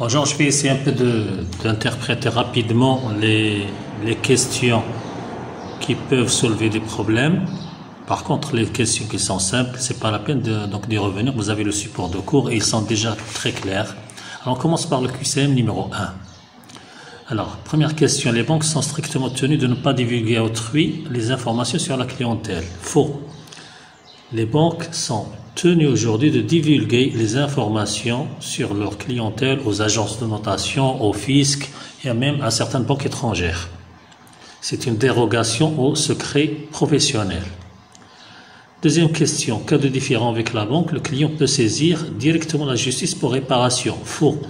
Bonjour, je vais essayer un peu d'interpréter rapidement les questions qui peuvent soulever des problèmes. Par contre, les questions qui sont simples, c'est pas la peine d'y revenir. Vous avez le support de cours et ils sont déjà très clairs. Alors, on commence par le QCM numéro 1. Alors, première question. Les banques sont strictement tenues de ne pas divulguer à autrui les informations sur la clientèle. Faux. Les banques sont tenues aujourd'hui de divulguer les informations sur leur clientèle aux agences de notation, au fisc et même à certaines banques étrangères. C'est une dérogation au secret professionnel. Deuxième question. Cas de différend avec la banque, le client peut saisir directement la justice pour réparation. Faux.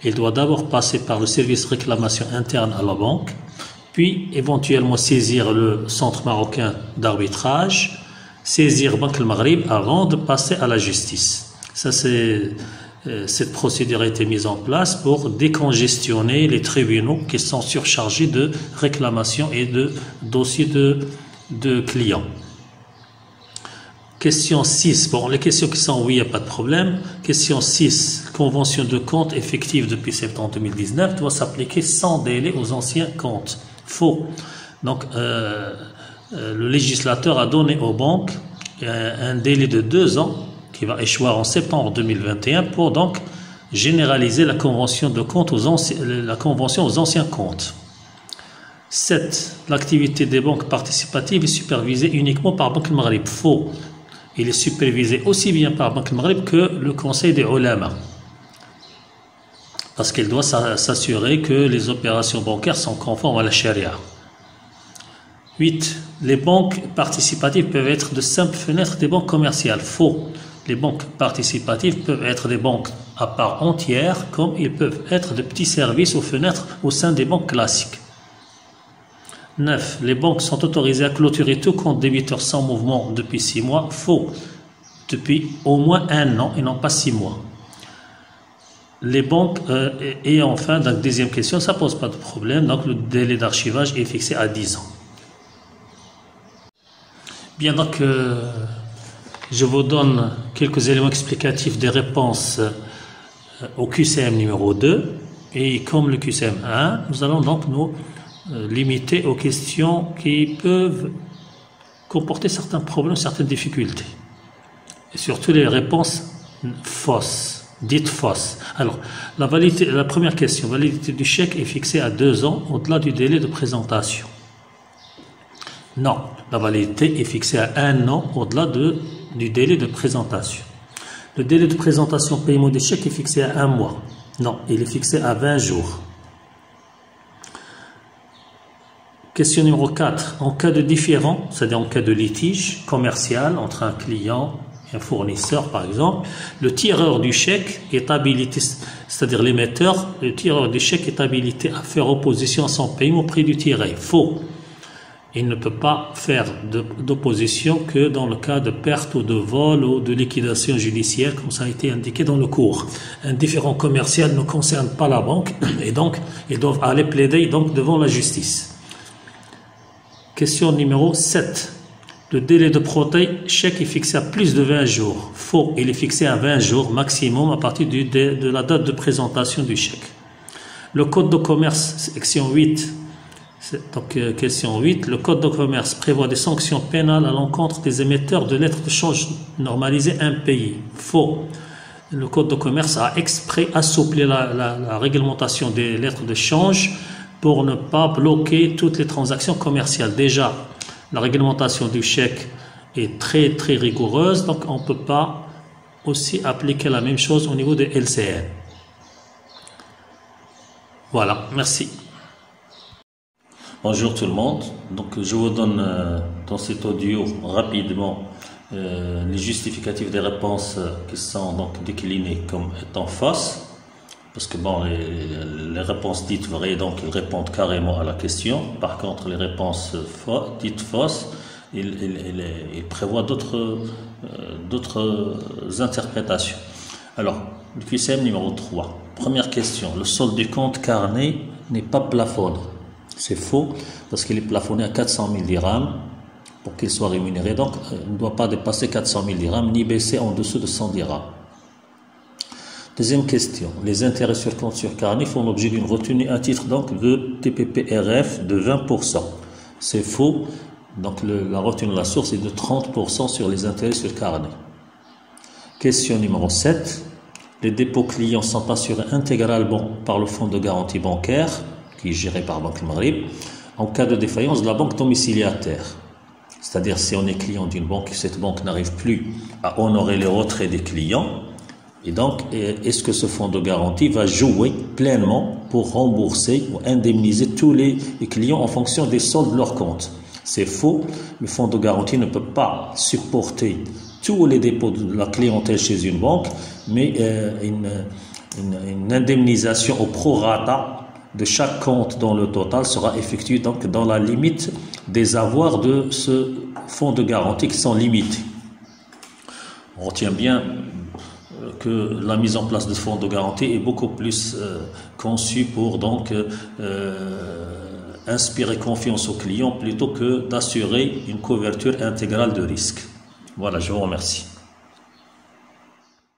Il doit d'abord passer par le service réclamation interne à la banque, puis éventuellement saisir le centre marocain d'arbitrage, saisir Banque El Maghrib avant de passer à la justice. Cette procédure a été mise en place pour décongestionner les tribunaux qui sont surchargés de réclamations et de dossiers de clients. Question 6. Bon, les questions qui sont oui, il n'y a pas de problème. Question 6. Convention de compte effective depuis septembre 2019 doit s'appliquer sans délai aux anciens comptes. Faux. Donc, le législateur a donné aux banques un délai de 2 ans qui va échoir en septembre 2021 pour donc généraliser la convention de compte aux anciens comptes. 7. L'activité des banques participatives est supervisée uniquement par Banque El Maghrib. Faux. Il est supervisé aussi bien par Banque El Maghrib que le Conseil des Ulama. Parce qu'il doit s'assurer que les opérations bancaires sont conformes à la charia. 8. Les banques participatives peuvent être de simples fenêtres des banques commerciales. Faux. Les banques participatives peuvent être des banques à part entière, comme ils peuvent être de petits services aux fenêtres au sein des banques classiques. 9. Les banques sont autorisées à clôturer tout compte débiteur sans mouvement depuis 6 mois. Faux. Depuis au moins 1 an et non pas 6 mois. Les banques, et enfin, donc deuxième question, ça ne pose pas de problème, donc le délai d'archivage est fixé à 10 ans. Bien, donc, je vous donne quelques éléments explicatifs des réponses au QCM numéro 2. Et comme le QCM 1, nous allons donc nous limiter aux questions qui peuvent comporter certains problèmes, certaines difficultés. Et surtout les réponses fausses, dites fausses. Alors, la première question, validité du chèque est fixée à 2 ans au-delà du délai de présentation. Non, la validité est fixée à 1 an au-delà du délai de présentation. Le délai de présentation paiement des chèques est fixé à 1 mois. Non, il est fixé à 20 jours. Question numéro 4. En cas de différend, c'est-à-dire en cas de litige commercial entre un client et un fournisseur, par exemple, le tireur du chèque est habilité, c'est-à-dire l'émetteur, le tireur du chèque est habilité à faire opposition à son paiement au prix du tiré. Faux. Il ne peut pas faire d'opposition que dans le cas de perte ou de vol ou de liquidation judiciaire, comme ça a été indiqué dans le cours. Un différend commercial ne concerne pas la banque et donc ils doivent aller plaider donc devant la justice. Question numéro 7. Le délai de protège chèque est fixé à plus de 20 jours. Faux, il est fixé à 20 jours maximum à partir de la date de présentation du chèque. Le code de commerce, section 8. Donc, question 8. Le code de commerce prévoit des sanctions pénales à l'encontre des émetteurs de lettres de change normalisées impayées. Faux. Le code de commerce a exprès assoupli la réglementation des lettres de change pour ne pas bloquer toutes les transactions commerciales. Déjà, la réglementation du chèque est très très rigoureuse, donc on ne peut pas aussi appliquer la même chose au niveau des LCN. Voilà, merci. Bonjour tout le monde, donc je vous donne dans cet audio rapidement les justificatifs des réponses qui sont donc déclinées comme étant fausses. Parce que bon, les réponses dites vraies, donc ils répondent carrément à la question. Par contre, les réponses dites fausses, ils prévoient d'autres interprétations. Alors, le QCM numéro 3. Première question. Le solde du compte carnet n'est pas plafonné. C'est faux, parce qu'il est plafonné à 400 000 dirhams pour qu'il soit rémunéré. Donc, il ne doit pas dépasser 400 000 dirhams, ni baisser en dessous de 100 dirhams. Deuxième question. Les intérêts sur compte sur carnet font l'objet d'une retenue à titre donc de TPPRF de 20%. C'est faux. Donc la retenue de la source est de 30% sur les intérêts sur carnet. Question numéro 7. Les dépôts clients sont assurés intégralement par le fonds de garantie bancaire, qui est géré par Banque Maghreb, en cas de défaillance de la banque domiciliataire. C'est-à-dire si on est client d'une banque et cette banque n'arrive plus à honorer les retraits des clients, et donc est-ce que ce fonds de garantie va jouer pleinement pour rembourser ou indemniser tous les clients en fonction des soldes de leur compte? C'est faux. Le fonds de garantie ne peut pas supporter tous les dépôts de la clientèle chez une banque, mais une indemnisation au prorata de chaque compte dans le total sera effectuée donc dans la limite des avoirs de ce fonds de garantie qui sont limités. On retient bien que la mise en place de fonds de garantie est beaucoup plus conçue pour donc inspirer confiance aux clients plutôt que d'assurer une couverture intégrale de risque. Voilà, je vous remercie.